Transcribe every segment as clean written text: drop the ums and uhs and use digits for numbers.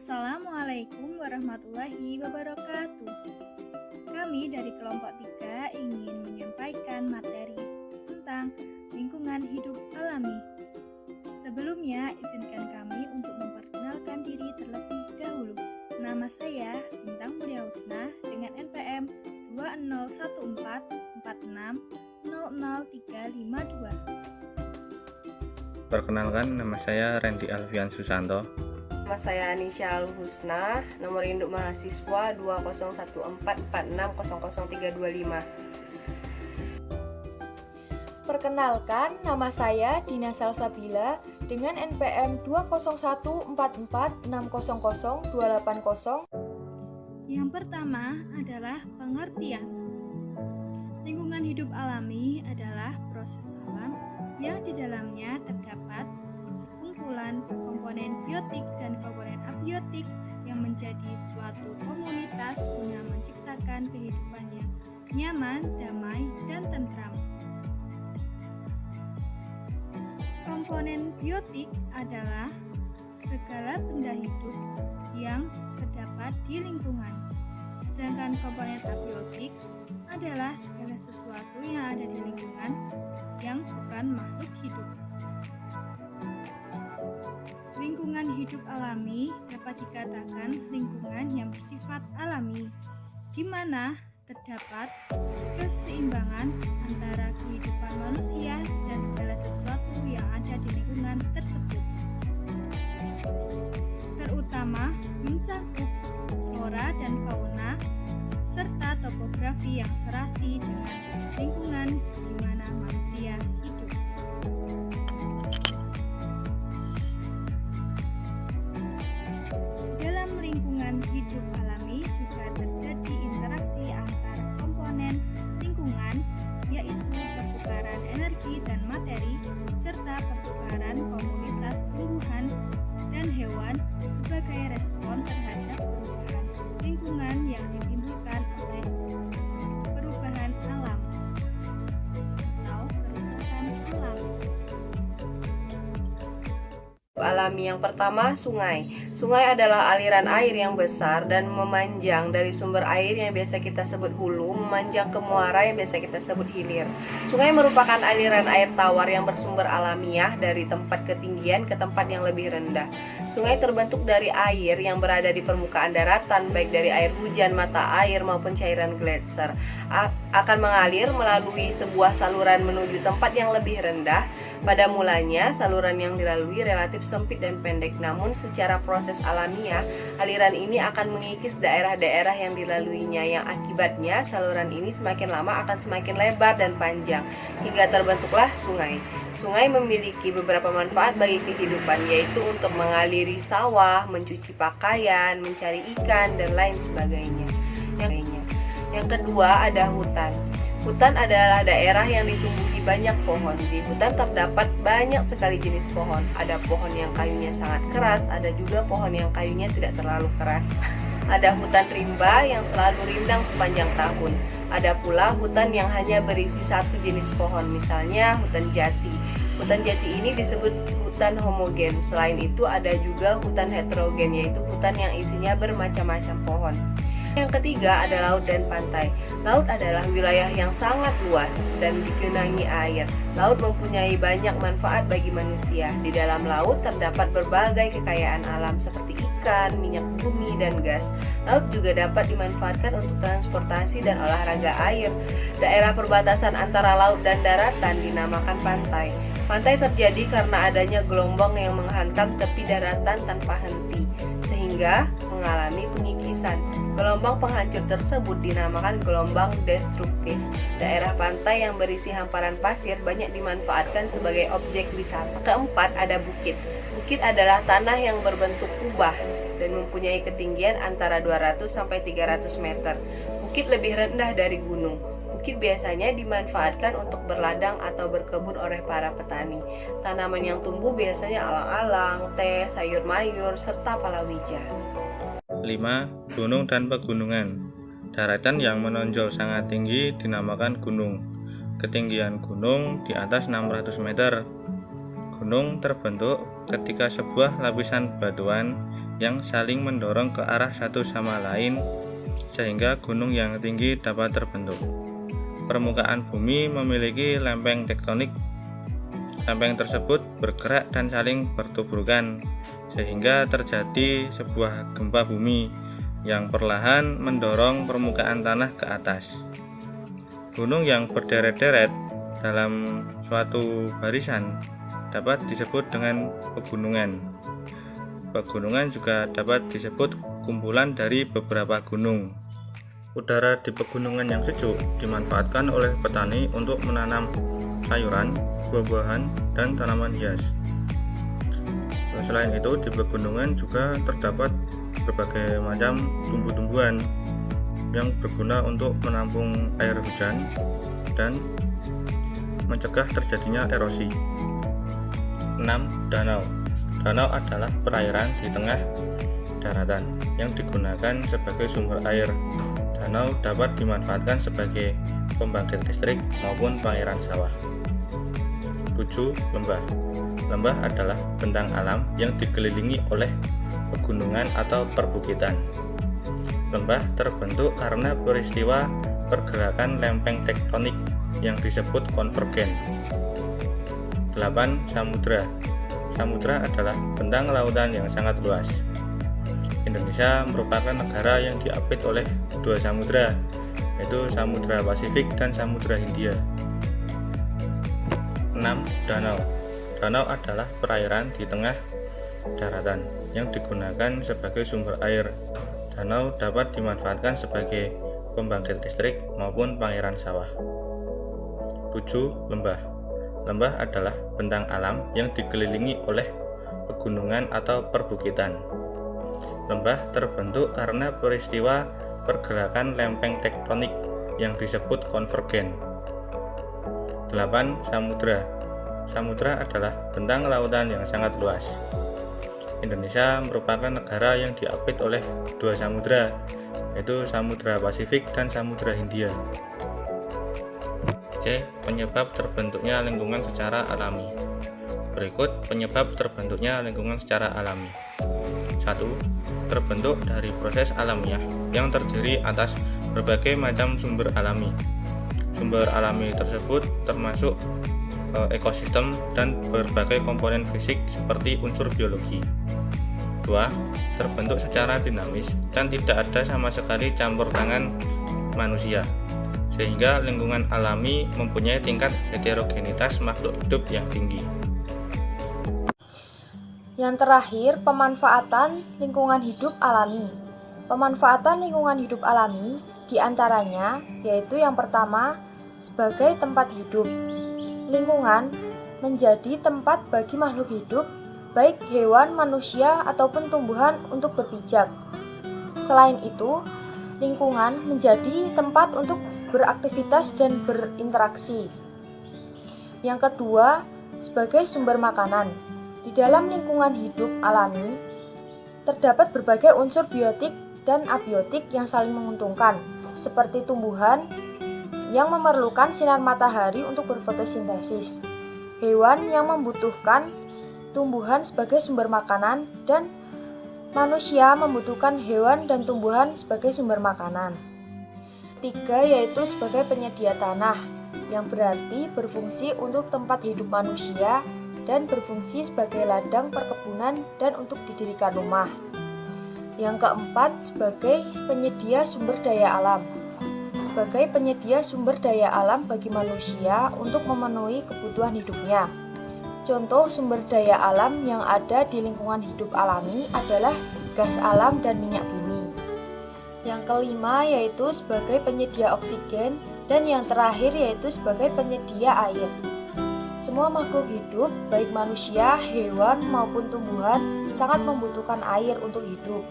Assalamualaikum warahmatullahi wabarakatuh. Kami dari kelompok 3 ingin menyampaikan materi tentang lingkungan hidup alami. Sebelumnya, izinkan kami untuk memperkenalkan diri terlebih dahulu. Nama saya Bintang Mulia Husna dengan NPM 201446000352. Perkenalkan, nama saya Randy Alfian Susanto. Nama saya Anisha Al-Husna, nomor induk mahasiswa 201446000325. Perkenalkan, nama saya Dina Salsabila dengan NPM 201446000280. Yang pertama adalah pengertian. Lingkungan hidup alami adalah proses alam yang di dalamnya terdapat sekumpulan komponen biotik dan komponen abiotik yang menjadi suatu komunitas guna menciptakan kehidupan yang nyaman, damai, dan tentram. Komponen biotik adalah segala benda hidup yang terdapat di lingkungan. Sedangkan komponen abiotik adalah segala sesuatu yang ada di lingkungan yang bukan makhluk hidup. Lingkungan hidup alami dapat dikatakan lingkungan yang bersifat alami, di mana terdapat keseimbangan antara kehidupan manusia dan segala sesuatu yang ada di lingkungan tersebut, terutama mencakup flora dan fauna serta topografi yang serasi dengan lingkungan di mana manusia hidup. Dalam lingkungan hidup alami juga terjadi interaksi antar komponen lingkungan, yaitu pertukaran energi dan materi, serta pertukaran komunitas tumbuhan dan hewan sebagai respon terhadap perubahan lingkungan yang ditimbulkan oleh perubahan alam atau kerusakan alam. Alami yang pertama, sungai. Sungai adalah aliran air yang besar dan memanjang dari sumber air yang biasa kita sebut hulu, memanjang ke muara yang biasa kita sebut hilir. Sungai merupakan aliran air tawar yang bersumber alamiah dari tempat ketinggian ke tempat yang lebih rendah. Sungai terbentuk dari air yang berada di permukaan daratan, baik dari air hujan, mata air, maupun cairan gletser. Akan mengalir melalui sebuah saluran menuju tempat yang lebih rendah. Pada mulanya, saluran yang dilalui relatif sempit dan pendek, namun secara proses alamiah, aliran ini akan mengikis daerah-daerah yang dilaluinya, yang akibatnya saluran ini semakin lama akan semakin lebar dan panjang, hingga terbentuklah sungai. Sungai memiliki beberapa manfaat bagi kehidupan, yaitu untuk mengaliri sawah, mencuci pakaian, mencari ikan, dan lain sebagainya. Yang kedua ada hutan. Hutan adalah daerah yang ditumbuhi banyak pohon. Di hutan terdapat banyak sekali jenis pohon. Ada pohon yang kayunya sangat keras, ada juga pohon yang kayunya tidak terlalu keras. Ada hutan rimba yang selalu rindang sepanjang tahun. Ada pula hutan yang hanya berisi satu jenis pohon, misalnya hutan jati. Hutan jati ini disebut hutan homogen. Selain itu ada juga hutan heterogen, yaitu hutan yang isinya bermacam-macam pohon. Yang ketiga ada laut dan pantai. Laut adalah wilayah yang sangat luas dan digenangi air. Laut mempunyai banyak manfaat bagi manusia. Di dalam laut terdapat berbagai kekayaan alam seperti ikan, minyak bumi, dan gas. Laut juga dapat dimanfaatkan untuk transportasi dan olahraga air. Daerah perbatasan antara laut dan daratan dinamakan pantai. Pantai terjadi karena adanya gelombang yang menghantam tepi daratan tanpa henti, sehingga mengalami pengikisan. Gelombang penghancur tersebut dinamakan gelombang destruktif. Daerah pantai yang berisi hamparan pasir banyak dimanfaatkan sebagai objek wisata. Keempat ada bukit. Bukit adalah tanah yang berbentuk kubah dan mempunyai ketinggian antara 200 sampai 300 meter. Bukit lebih rendah dari gunung. Bukit biasanya dimanfaatkan untuk berladang atau berkebun oleh para petani. Tanaman yang tumbuh biasanya alang-alang, teh, sayur mayur, serta palawija. 5. Gunung dan pegunungan. Daratan yang menonjol sangat tinggi dinamakan gunung. Ketinggian gunung di atas 600 meter. Gunung terbentuk ketika sebuah lapisan batuan yang saling mendorong ke arah satu sama lain sehingga gunung yang tinggi dapat terbentuk. Permukaan bumi memiliki lempeng tektonik. Lempeng tersebut bergerak dan saling bertuburkan sehingga terjadi sebuah gempa bumi yang perlahan mendorong permukaan tanah ke atas. Gunung yang berderet-deret dalam suatu barisan dapat disebut dengan pegunungan. Pegunungan juga dapat disebut kumpulan dari beberapa gunung. Udara di pegunungan yang sejuk dimanfaatkan oleh petani untuk menanam sayuran, buah-buahan, dan tanaman hias. Selain itu, di pegunungan juga terdapat berbagai macam tumbuh-tumbuhan yang berguna untuk menampung air hujan dan mencegah terjadinya erosi. 6. Danau. Danau adalah perairan di tengah daratan yang digunakan sebagai sumber air. Danau dapat dimanfaatkan sebagai pembangkit listrik maupun pengairan sawah. 7. Lembah. Lembah adalah bentang alam yang dikelilingi oleh pegunungan atau perbukitan. Lembah terbentuk karena peristiwa pergerakan lempeng tektonik yang disebut konvergen. 8. Samudra. Samudra adalah bentang lautan yang sangat luas. Indonesia merupakan negara yang diapit oleh dua samudra, yaitu Samudra Pasifik dan Samudra Hindia. 6. Danau. Danau adalah perairan di tengah daratan yang digunakan sebagai sumber air. Danau dapat dimanfaatkan sebagai pembangkit listrik maupun pengairan sawah. 7. Lembah. Lembah adalah bentang alam yang dikelilingi oleh pegunungan atau perbukitan. Lembah terbentuk karena peristiwa pergerakan lempeng tektonik yang disebut konvergen. 8. Samudra. Samudra adalah bentang lautan yang sangat luas. Indonesia merupakan negara yang diapit oleh dua samudra, yaitu Samudra Pasifik dan Samudra Hindia. C. Penyebab terbentuknya lingkungan secara alami. Berikut penyebab terbentuknya lingkungan secara alami. 1. Terbentuk dari proses alamiah yang terdiri atas berbagai macam sumber alami. Sumber alami tersebut termasuk ekosistem dan berbagai komponen fisik seperti unsur biologi. 2. Terbentuk secara dinamis dan tidak ada sama sekali campur tangan manusia, sehingga lingkungan alami mempunyai tingkat heterogenitas makhluk hidup yang tinggi. Yang terakhir, pemanfaatan lingkungan hidup alami. Pemanfaatan lingkungan hidup alami diantaranya yaitu yang pertama, sebagai tempat hidup. Lingkungan menjadi tempat bagi makhluk hidup, baik hewan, manusia, ataupun tumbuhan untuk berpijak. Selain itu, lingkungan menjadi tempat untuk beraktivitas dan berinteraksi. Yang kedua, sebagai sumber makanan. Di dalam lingkungan hidup alami, terdapat berbagai unsur biotik dan abiotik yang saling menguntungkan, seperti tumbuhan yang memerlukan sinar matahari untuk berfotosintesis, hewan yang membutuhkan tumbuhan sebagai sumber makanan, dan manusia membutuhkan hewan dan tumbuhan sebagai sumber makanan. 3. Yaitu sebagai penyedia tanah, yang berarti berfungsi untuk tempat hidup manusia dan berfungsi sebagai ladang perkebunan dan untuk didirikan rumah. Yang keempat, sebagai penyedia sumber daya alam. Sebagai penyedia sumber daya alam bagi manusia untuk memenuhi kebutuhan hidupnya. Contoh sumber daya alam yang ada di lingkungan hidup alami adalah gas alam dan minyak bumi. Yang kelima yaitu sebagai penyedia oksigen, dan yang terakhir yaitu sebagai penyedia air. Semua makhluk hidup, baik manusia, hewan, maupun tumbuhan, sangat membutuhkan air untuk hidup.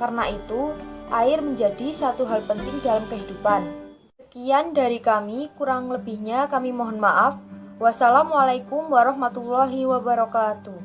Karena itu, air menjadi satu hal penting dalam kehidupan. Sekian dari kami, kurang lebihnya kami mohon maaf. Wassalamualaikum warahmatullahi wabarakatuh.